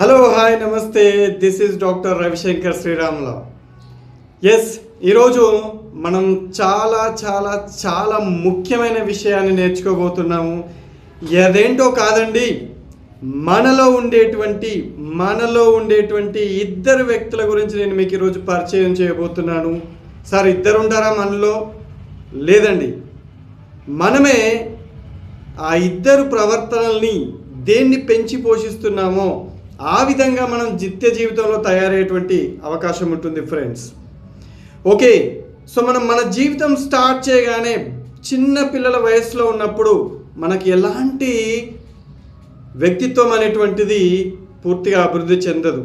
Hello hi నమస్తే, this is doctor Ravishankar Sriramulu. Yes, ఈరోజు మనం చాలా చాలా చాలా ముఖ్యమైన విషయాన్ని నేర్చుకోబోతున్నాము. అదేంటో కాదండి, మనలో ఉండేటువంటి ఇద్దరు వ్యక్తుల గురించి నేను మీకు ఈరోజు పరిచయం చేయబోతున్నాను. సార్, ఇద్దరు ఉంటారా మనలో? లేదండి, మనమే ఆ ఇద్దరు ప్రవర్తనల్ని దేన్ని పెంచి పోషిస్తున్నామో ఆ విధంగా మనం నిత్య జీవితంలో తయారయ్యేటువంటి అవకాశం ఉంటుంది ఫ్రెండ్స్. ఓకే, సో మనం మన జీవితం స్టార్ట్ చేయగానే చిన్న పిల్లల వయసులో ఉన్నప్పుడు మనకి ఎలాంటి వ్యక్తిత్వం అనేటువంటిది పూర్తిగా అభివృద్ధి చెందదు.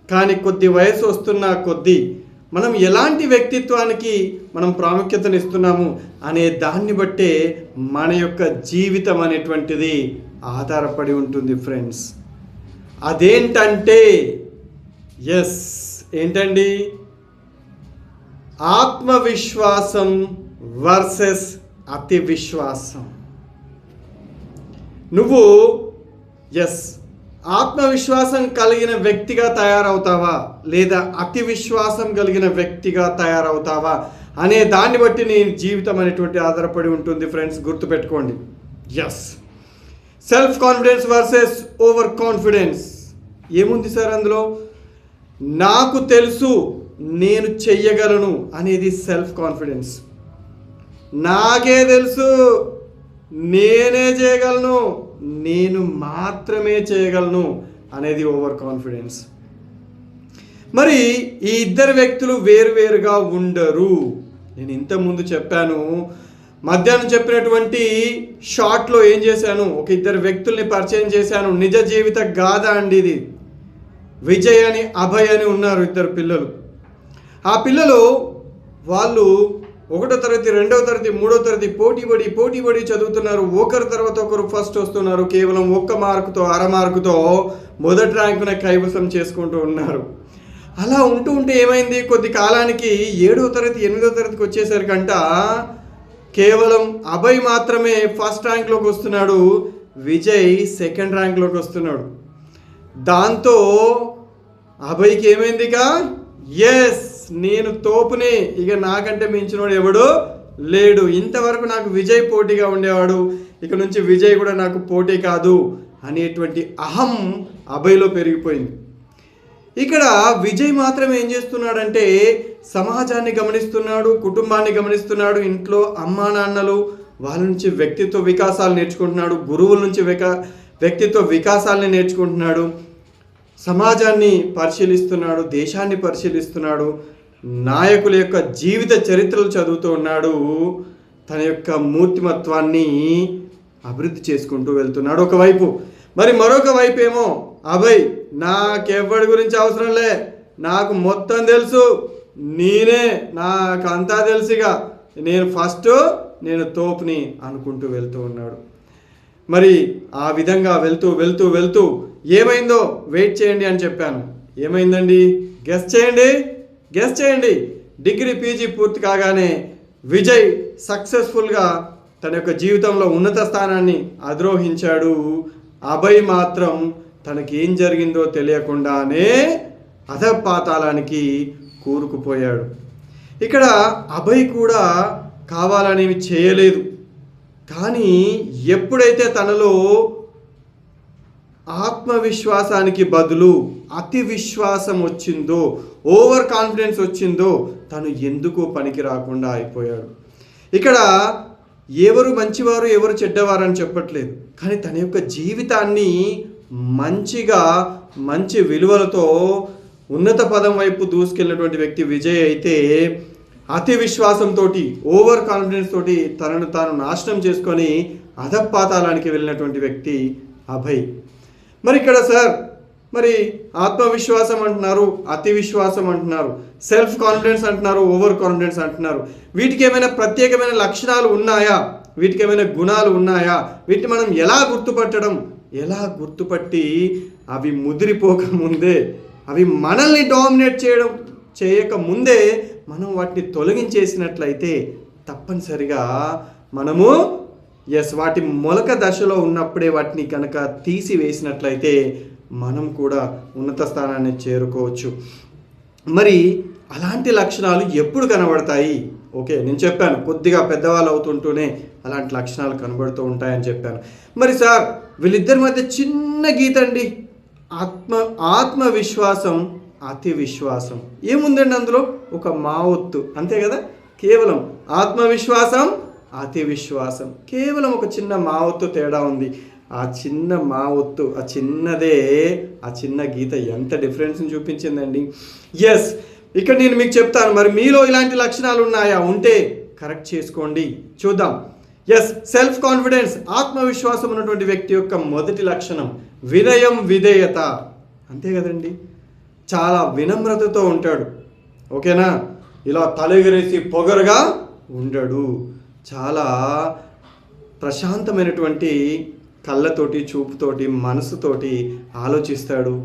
కానీ కొద్ది వయసు వస్తున్న కొద్దీ మనం ఎలాంటి వ్యక్తిత్వానికి మనం ప్రాముఖ్యతను ఇస్తున్నాము అనే దాన్ని బట్టే మన యొక్క జీవితం అనేటువంటిది ఆధారపడి ఉంటుంది ఫ్రెండ్స్. అదేంటంటే ఎస్, ఏంటండి? ఆత్మవిశ్వాసం వర్సెస్ అతి విశ్వాసం. నువ్వు ఆత్మవిశ్వాసం కలిగిన వ్యక్తిగా తయారవుతావా లేదా అతి విశ్వాసం కలిగిన వ్యక్తిగా తయారవుతావా అనే దాన్ని బట్టి నీ జీవితం అనేటువంటి ఆధారపడి ఉంటుంది ఫ్రెండ్స్. గుర్తుపెట్టుకోండి. Self confidence versus over confidence. ఏముంది సార్ అందులో? నాకు తెలుసు, నేను చెయ్యగలను అనేది సెల్ఫ్ కాన్ఫిడెన్స్. నాకే తెలుసు, నేనే చేయగలను, నేను మాత్రమే చేయగలను అనేది ఓవర్ కాన్ఫిడెన్స్. మరి ఈ ఇద్దరు వ్యక్తులు వేరువేరుగా ఉండరు. నేను ఇంతకుముందు చెప్పాను, మధ్యాహ్నం చెప్పినటువంటి షార్ట్లో ఏం చేశాను, ఒక ఇద్దరు వ్యక్తుల్ని పరిచయం చేశాను. నిజ జీవిత గాథ అండి ఇది. విజయ్ అని అభయ్ అని ఉన్నారు ఇద్దరు పిల్లలు. ఆ పిల్లలు వాళ్ళు 1వ తరగతి 2వ తరగతి 3వ తరగతి పోటీ పడి చదువుతున్నారు. ఒకరి తర్వాత ఒకరు ఫస్ట్ వస్తున్నారు. కేవలం 1 మార్కుతో అర మార్కుతో మొదటి ర్యాంకున కైవసం చేసుకుంటూ ఉన్నారు. అలా ఉంటే ఏమైంది, కొద్ది కాలానికి 7వ తరగతి 8వ తరగతికి వచ్చేసరికంట కేవలం అభయ్ మాత్రమే ఫస్ట్ ర్యాంక్లోకి వస్తున్నాడు, విజయ్ సెకండ్ ర్యాంక్లోకి వస్తున్నాడు. దాంతో అభయ్కి ఏమైందిగా, నేను తోపునే, ఇక నాకంటే మించినోడు ఎవడు లేడు. ఇంతవరకు నాకు విజయ్ పోటీగా ఉండేవాడు, ఇక నుంచి విజయ్ కూడా నాకు పోటీ కాదు అనేటువంటి అహం అభయ్లో పెరిగిపోయింది. ఇక్కడ విజయ్ మాత్రం ఏం చేస్తున్నాడంటే సమాజాన్ని గమనిస్తున్నాడు, కుటుంబాన్ని గమనిస్తున్నాడు, ఇంట్లో అమ్మా నాన్నలు వాళ్ళ నుంచి వ్యక్తిత్వ వికాసాలు నేర్చుకుంటున్నాడు, గురువుల నుంచి వ్యక్తిత్వ వికాసాలని నేర్చుకుంటున్నాడు, సమాజాన్ని పరిశీలిస్తున్నాడు, దేశాన్ని పరిశీలిస్తున్నాడు, నాయకుల యొక్క జీవిత చరిత్రలు చదువుతూ ఉన్నాడు, తన యొక్క మూర్తిమత్వాన్ని అభివృద్ధి చేసుకుంటూ వెళ్తున్నాడు ఒకవైపు. మరి మరొక వైపు ఏమో అభయ్, నాకెవ్వడి గురించి అవసరం లే, నాకు మొత్తం తెలుసు, నాకంతా తెలుసుగా, నేను ఫస్ట్, నేను తోపుని అనుకుంటూ వెళ్తూ ఉన్నాడు. మరి ఆ విధంగా వెళ్తూ ఏమైందో వెయిట్ చేయండి అని చెప్పాను. ఏమైందండి? గెస్ చేయండి. డిగ్రీ పీజీ పూర్తి కాగానే విజయ్ సక్సెస్ఫుల్గా తన యొక్క జీవితంలో ఉన్నత స్థానాన్ని అధిరోహించాడు. అభయ్ మాత్రం తనకేం జరిగిందో తెలియకుండానే అధపాతాళానికి కూరుకుపోయాడు. ఇక్కడ అభయ్ కూడా కావాలని చేయలేదు, కానీ ఎప్పుడైతే తనలో ఆత్మవిశ్వాసానికి బదులు అతి విశ్వాసం వచ్చిందో, ఓవర్ కాన్ఫిడెన్స్ వచ్చిందో, తను ఎందుకు పనికి రాకుండా అయిపోయాడు. ఇక్కడ ఎవరు మంచివారు ఎవరు చెడ్డవారు అని చెప్పట్లేదు, కానీ తన యొక్క జీవితాన్ని మంచి విలువలతో ఉన్నత పదం వైపు దూసుకెళ్ళినటువంటి వ్యక్తి విజయ్ అయితే, అతి విశ్వాసంతో ఓవర్ కాన్ఫిడెన్స్ తోటి తనను తాను నాశనం చేసుకొని అధపాతాళానికి వెళ్ళినటువంటి వ్యక్తి అభయ్. మరి ఇక్కడ సార్, మరి ఆత్మవిశ్వాసం అంటున్నారు, అతి విశ్వాసం అంటున్నారు, సెల్ఫ్ కాన్ఫిడెన్స్ అంటున్నారు, ఓవర్ కాన్ఫిడెన్స్ అంటున్నారు. వీటికి ఏమైనా ప్రత్యేకమైన లక్షణాలు ఉన్నాయా? వీటికి ఏమైనా గుణాలు ఉన్నాయా? వీటిని మనం ఎలా గుర్తుపట్టి అవి ముదిరిపోకముందే, అవి మనల్ని డామినేట్ చేయకముందే మనం వాటిని తొలగించేసినట్లయితే తప్పనిసరిగా మనము వాటి మొలక దశలో ఉన్నప్పుడే వాటిని కనుక తీసివేసినట్లయితే మనం కూడా ఉన్నత స్థానాన్ని చేరుకోవచ్చు. మరి అలాంటి లక్షణాలు ఎప్పుడు కనబడతాయి? ఓకే, నేను చెప్పాను కొద్దిగా పెద్దవాళ్ళు అవుతుంటూనే అలాంటి లక్షణాలు కనబడుతూ ఉంటాయని చెప్పాను. మరి సార్ వీళ్ళిద్దరి మధ్య చిన్న గీత అండి, ఆత్మవిశ్వాసం, అతి విశ్వాసం. ఏముందండి అందులో? ఒక మా ఒత్తు, అంతే కదా. కేవలం ఆత్మవిశ్వాసం, అతి విశ్వాసం, కేవలం ఒక చిన్న మా ఒత్తు తేడా ఉంది. ఆ చిన్న మా ఒత్తు, ఆ చిన్నదే, ఆ చిన్న గీత ఎంత డిఫరెన్స్ని చూపించిందండి. ఎస్, ఇక్కడ నేను మీకు చెప్తాను, మరి మీలో ఇలాంటి లక్షణాలు ఉన్నాయా? ఉంటే కరెక్ట్ చేసుకోండి, చూద్దాం. ఎస్, సెల్ఫ్ కాన్ఫిడెన్స్, ఆత్మవిశ్వాసం ఉన్నటువంటి వ్యక్తి యొక్క మొదటి లక్షణం వినయం, విధేయత. అంతే కదండి, చాలా వినమ్రతతో ఉంటాడు. ఓకేనా, ఇలా తలెగరేసి పొగరుగా ఉండడు. చాలా ప్రశాంతమైనటువంటి కళ్ళతోటి, చూపుతోటి, మనసుతోటి ఆలోచిస్తాడు.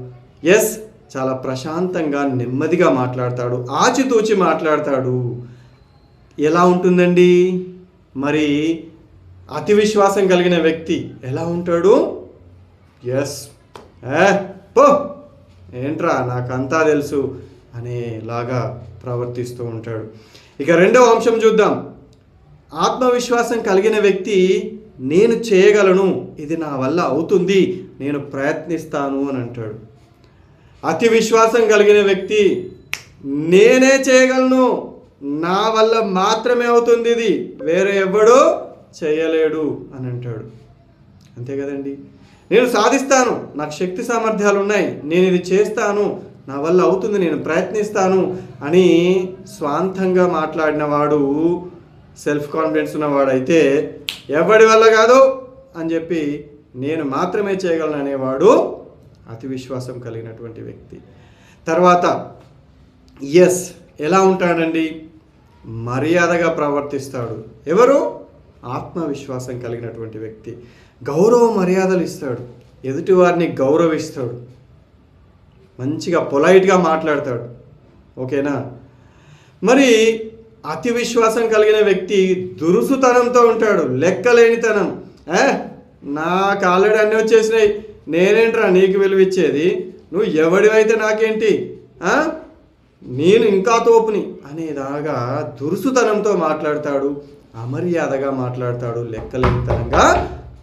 ఎస్, చాలా ప్రశాంతంగా, నెమ్మదిగా మాట్లాడతాడు, ఆచితూచి మాట్లాడతాడు. ఎలా ఉంటుందండి మరి అతి విశ్వాసం కలిగిన వ్యక్తి? ఎలా ఉంటాడు? ఎస్, పో ఏంట్రా నాకంతా తెలుసు అనేలాగా ప్రవర్తిస్తూ ఉంటాడు. ఇక రెండవ అంశం చూద్దాం. ఆత్మవిశ్వాసం కలిగిన వ్యక్తి నేను చేయగలను, ఇది నా వల్ల అవుతుంది, నేను ప్రయత్నిస్తాను అని అంటాడు. అతి విశ్వాసం కలిగిన వ్యక్తి నేనే చేయగలను, నా వల్ల మాత్రమే అవుతుంది, ఇది వేరే ఎవ్వడూ చేయలేడు అని అంటాడు. అంతే కదండి, నేను సాధిస్తాను, నాకు శక్తి సామర్థ్యాలు ఉన్నాయి, నేను ఇది చేస్తాను, నా వల్ల అవుతుంది, నేను ప్రయత్నిస్తాను అని స్వాంతంగా మాట్లాడిన వాడు సెల్ఫ్ కాన్ఫిడెన్స్ ఉన్నవాడైతే, ఎవడి వల్ల కాదు అని చెప్పి నేను మాత్రమే చేయగలను అనేవాడు అతి విశ్వాసం కలిగినటువంటి వ్యక్తి. తర్వాత ఎస్, ఎలా ఉంటాడండి? మర్యాదగా ప్రవర్తిస్తాడు. ఎవరు? ఆత్మవిశ్వాసం కలిగినటువంటి వ్యక్తి. గౌరవ మర్యాదలు ఇస్తాడు, ఎదుటి వారిని గౌరవిస్తాడు, మంచిగా పొలైట్గా మాట్లాడతాడు. ఓకేనా. మరి అతి విశ్వాసం కలిగిన వ్యక్తి దురుసుతనంతో ఉంటాడు, లెక్కలేనితనం. నాకు ఆల్రెడీ అన్నీ వచ్చేసినాయి, నేనేంట్రా నీకు విలువిచ్చేది, నువ్వు ఎవడివైతే నాకేంటి, నేను ఇంకా తోపుని అనేదాగా దురుసుతనంతో మాట్లాడతాడు, అమర్యాదగా మాట్లాడతాడు, లెక్కలేనితనంగా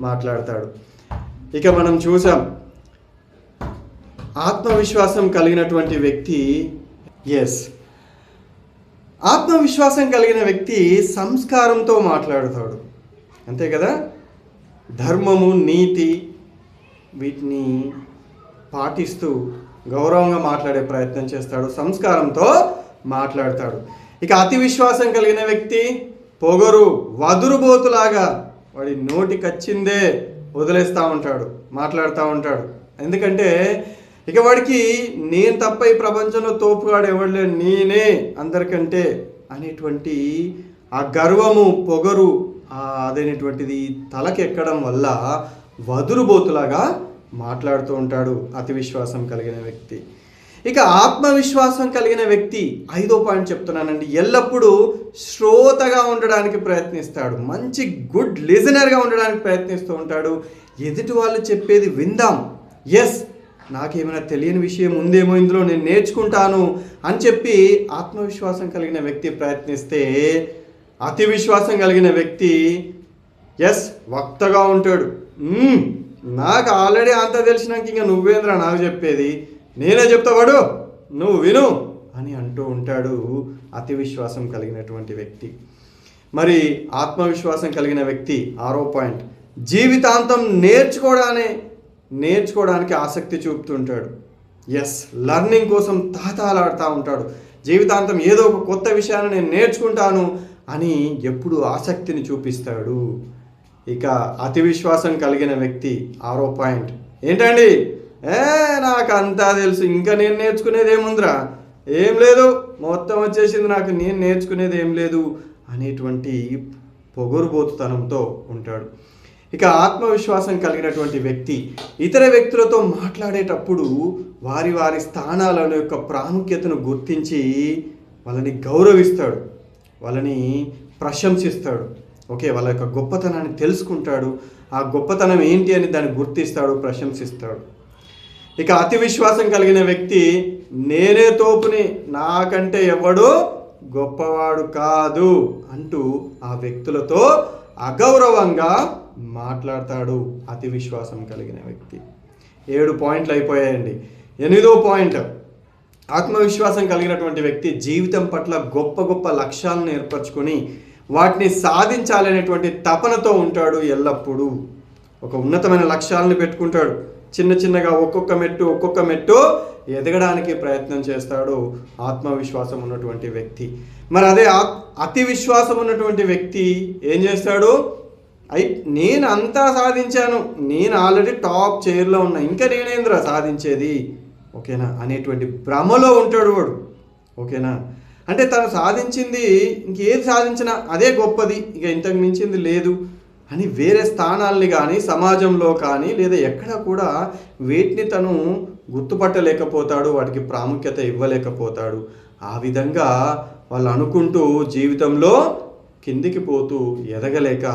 మాట్లాడతాడు. ఇక మనం చూసాం ఆత్మవిశ్వాసం కలిగినటువంటి వ్యక్తి. ఎస్, ఆత్మవిశ్వాసం కలిగిన వ్యక్తి సంస్కారంతో మాట్లాడతాడు. అంతే కదా, ధర్మము, నీతి వీటిని పాటిస్తూ గౌరవంగా మాట్లాడే ప్రయత్నం చేస్తాడు, సంస్కారంతో మాట్లాడతాడు. ఇక అతి విశ్వాసం కలిగిన వ్యక్తి పొగరు, వదురుబోతులాగా వాడి నోటికొచ్చిందే వదిలేస్తూ ఉంటాడు, మాట్లాడుతూ ఉంటాడు. ఎందుకంటే ఇక వాడికి నేను తప్ప ఈ ప్రపంచంలో తోపుగాడు ఎవడలే, నేనే అందరికంటే అనేటువంటి ఆ గర్వము, పొగరు అదైనటువంటిది తలకెక్కడం వల్ల వదురుబోతులాగా మాట్లాడుతూ ఉంటాడు అతి విశ్వాసం కలిగిన వ్యక్తి. ఇక ఆత్మవిశ్వాసం కలిగిన వ్యక్తి, 5వ పాయింట్ చెప్తున్నానండి, ఎల్లప్పుడూ శ్రోతగా ఉండడానికి ప్రయత్నిస్తాడు, మంచి గుడ్ లిజనర్గా ఉండడానికి ప్రయత్నిస్తూ ఉంటాడు. ఎదుటి వాళ్ళు చెప్పేది విందాం, ఎస్ నాకేమైనా తెలియని విషయం ఉందేమో ఇందులో, నేను నేర్చుకుంటాను అని చెప్పి ఆత్మవిశ్వాసం కలిగిన వ్యక్తి ప్రయత్నిస్తే, అతి విశ్వాసం కలిగిన వ్యక్తి ఎస్ వక్తగా ఉంటాడు. నాకు ఆల్రెడీ అంతా తెలిసినాక ఇంకా నువ్వేంద్రా నాకు చెప్పేది, నేనే చెప్తావాడు, నువ్వు విను అని అంటూ ఉంటాడు అతి విశ్వాసం కలిగినటువంటి వ్యక్తి. మరి ఆత్మవిశ్వాసం కలిగిన వ్యక్తి, 6వ పాయింట్, జీవితాంతం నేర్చుకోవడానికి ఆసక్తి చూపుతుంటాడు. ఎస్, లర్నింగ్ కోసం తాతాలాడుతూ ఉంటాడు, జీవితాంతం ఏదో ఒక కొత్త విషయాన్ని నేను నేర్చుకుంటాను అని ఎప్పుడు ఆసక్తిని చూపిస్తాడు. ఇక అతి విశ్వాసం కలిగిన వ్యక్తి, 6వ పాయింట్ ఏంటండి, నాకు అంతా తెలుసు, ఇంకా నేను నేర్చుకునేది ఏముందిరా, ఏం లేదు, మొత్తం వచ్చేసింది నాకు, నేను నేర్చుకునేది ఏం లేదు అనేటువంటి పొగరుబోతుతనంతో ఉంటాడు. ఇక ఆత్మవిశ్వాసం కలిగినటువంటి వ్యక్తి ఇతర వ్యక్తులతో మాట్లాడేటప్పుడు వారి వారి స్థానాల యొక్క ప్రాముఖ్యతను గుర్తించి వాళ్ళని గౌరవిస్తాడు, వాళ్ళని ప్రశంసిస్తాడు. ఓకే, వాళ్ళ యొక్క గొప్పతనాన్ని తెలుసుకుంటాడు, ఆ గొప్పతనం ఏంటి అని దాన్ని గుర్తిస్తాడు, ప్రశంసిస్తాడు. ఇక అతి విశ్వాసం కలిగిన వ్యక్తి నేనే తోపుని, నాకంటే ఎవడు గొప్పవాడు కాదు అంటూ ఆ వ్యక్తులతో అగౌరవంగా మాట్లాడతాడు అతి విశ్వాసం కలిగిన వ్యక్తి. 7 పాయింట్లు అయిపోయాయండి. 8వ పాయింట్, ఆత్మవిశ్వాసం కలిగినటువంటి వ్యక్తి జీవితం పట్ల గొప్ప గొప్ప లక్ష్యాలను ఏర్పరచుకొని వాటిని సాధించాలనేటువంటి తపనతో ఉంటాడు. ఎల్లప్పుడూ ఒక ఉన్నతమైన లక్ష్యాలను పెట్టుకుంటాడు. చిన్న చిన్నగా ఒక్కొక్క మెట్టు ఎదగడానికి ప్రయత్నం చేస్తాడు ఆత్మవిశ్వాసం ఉన్నటువంటి వ్యక్తి. మరి అదే అతి విశ్వాసం ఉన్నటువంటి వ్యక్తి ఏం చేస్తాడు? నేను అంతా సాధించాను, నేను ఆల్రెడీ టాప్ చైర్లో ఉన్నా, ఇంకా నేనేంద్రా సాధించేది, ఓకేనా అనేటువంటి భ్రమలో ఉంటాడు వాడు. ఓకేనా, అంటే తను సాధించింది ఇంకేది సాధించినా అదే గొప్పది, ఇక ఇంతకు మించింది లేదు అని వేరే స్థానాల్ని కానీ సమాజంలో కానీ లేదా ఎక్కడ కూడా వీటిని తను గుర్తుపట్టలేకపోతాడు, వాటికి ప్రాముఖ్యత ఇవ్వలేకపోతాడు. ఆ విధంగా వాళ్ళు అనుకుంటూ జీవితంలో కిందికి పోతూ ఎదగలేక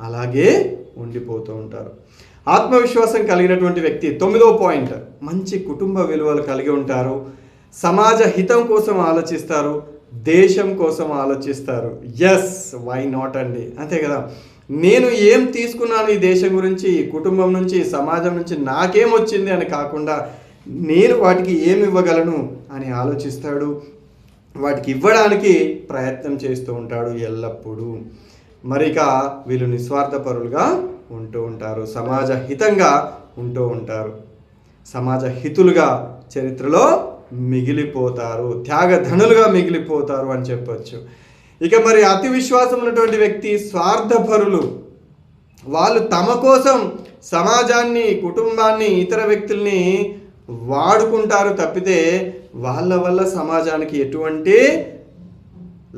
అలాగే ఉండిపోతూ ఉంటారు. ఆత్మవిశ్వాసం కలిగినటువంటి వ్యక్తి 9వ పాయింట్, మంచి కుటుంబ విలువలు కలిగి ఉంటారు, సమాజ హితం కోసం ఆలోచిస్తారు, దేశం కోసం ఆలోచిస్తారు. ఎస్, వై నాట్ అండి, అంతే కదా. నేను ఏం తీసుకున్నాను ఈ దేశం గురించి, కుటుంబం నుంచి, సమాజం నుంచి నాకేం వచ్చింది అని కాకుండా నేను వాటికి ఏమి ఇవ్వగలను అని ఆలోచిస్తాడు, వాటికి ఇవ్వడానికి ప్రయత్నం చేస్తూ ఉంటాడు ఎల్లప్పుడూ. మరిక వీళ్ళు నిస్వార్థపరులుగా ఉంటూ ఉంటారు, సమాజ హితంగా ఉంటూ ఉంటారు, సమాజ హితులుగా చరిత్రలో మిగిలిపోతారు, త్యాగధనులుగా మిగిలిపోతారు అని చెప్పొచ్చు. ఇక మరి అతి విశ్వాసం ఉన్నటువంటి వ్యక్తి స్వార్థపరులు. వాళ్ళు తమ కోసం సమాజాన్ని, కుటుంబాన్ని, ఇతర వ్యక్తుల్ని వాడుకుంటారు తప్పితే వాళ్ళ వల్ల సమాజానికి ఎటువంటి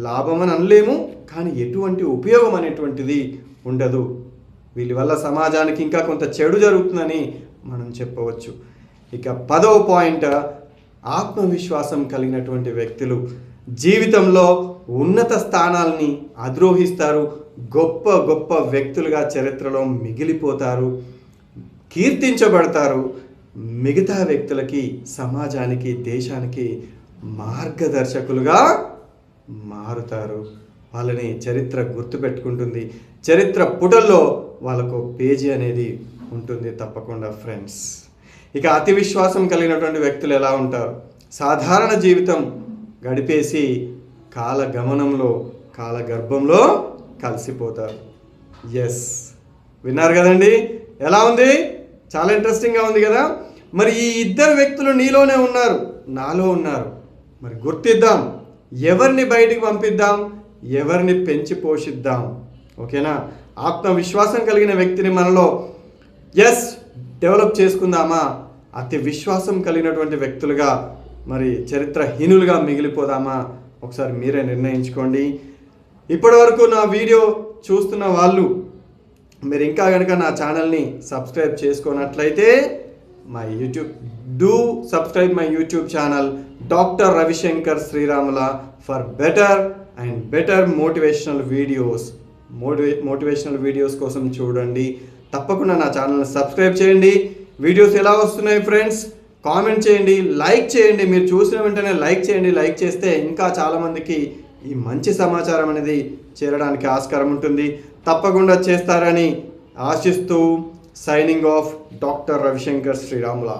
లాభం అని అనలేము, కానీ ఎటువంటి ఉపయోగం అనేటువంటిది ఉండదు. వీళ్ళ వల్ల సమాజానికి ఇంకా కొంత చెడు జరుగుతుందని మనం చెప్పవచ్చు. ఇక 10వ పాయింట్, ఆత్మవిశ్వాసం కలిగినటువంటి వ్యక్తులు జీవితంలో ఉన్నత స్థానాల్ని అధిరోహిస్తారు, గొప్ప గొప్ప వ్యక్తులుగా చరిత్రలో మిగిలిపోతారు, కీర్తించబడతారు, మిగతా వ్యక్తులకి, సమాజానికి, దేశానికి మార్గదర్శకులుగా మారుతారు. వాళ్ళని చరిత్ర గుర్తుపెట్టుకుంటుంది, చరిత్ర పుటల్లో వాళ్ళకు పేజీ అనేది ఉంటుంది తప్పకుండా ఫ్రెండ్స్. ఇక అతి విశ్వాసం కలిగినటువంటి వ్యక్తులు ఎలా ఉంటారు? సాధారణ జీవితం గడిపేసి కాలగమనంలో, కాలగర్భంలో కలిసిపోతారు. ఎస్, విన్నారు కదండి, ఎలా ఉంది? చాలా ఇంట్రెస్టింగ్గా ఉంది కదా. మరి ఈ ఇద్దరు వ్యక్తులు నీలోనే ఉన్నారు, నాలో ఉన్నారు. మరి గుర్తిద్దాం, ఎవరిని బయటికి పంపిద్దాం, ఎవరిని పెంచి పోషిద్దాం. ఓకేనా, ఆత్మవిశ్వాసం కలిగిన వ్యక్తిని మనలో డెవలప్ చేసుకుందామా? అతి విశ్వాసం కలిగినటువంటి వ్యక్తులుగా మరి చరిత్రహీనులుగా మిగిలిపోదామా? ఒకసారి మీరే నిర్ణయించుకోండి. ఇప్పటివరకు నా వీడియో చూస్తున్న వాళ్ళు మీరు ఇంకా కనుక నా ఛానల్ని సబ్స్క్రైబ్ చేసుకున్నట్లయితే subscribe my YouTube channel Dr. Ravishankar Sriramula for better and better motivational videos కోసం చూడండి. తప్పకుండా నా ఛానల్ని సబ్స్క్రైబ్ చేయండి. వీడియోస్ ఎలా వస్తున్నాయి ఫ్రెండ్స్ కామెంట్ చేయండి, లైక్ చేయండి. మీరు చూసిన వెంటనే లైక్ చేయండి. లైక్ చేస్తే ఇంకా చాలామందికి ఈ మంచి సమాచారం అనేది చేరడానికి ఆస్కారం ఉంటుంది. తప్పకుండా చేస్తారని ఆశిస్తూ సైనింగ్ ఆఫ్ డాక్టర్ రవిశంకర్ శ్రీరాముల.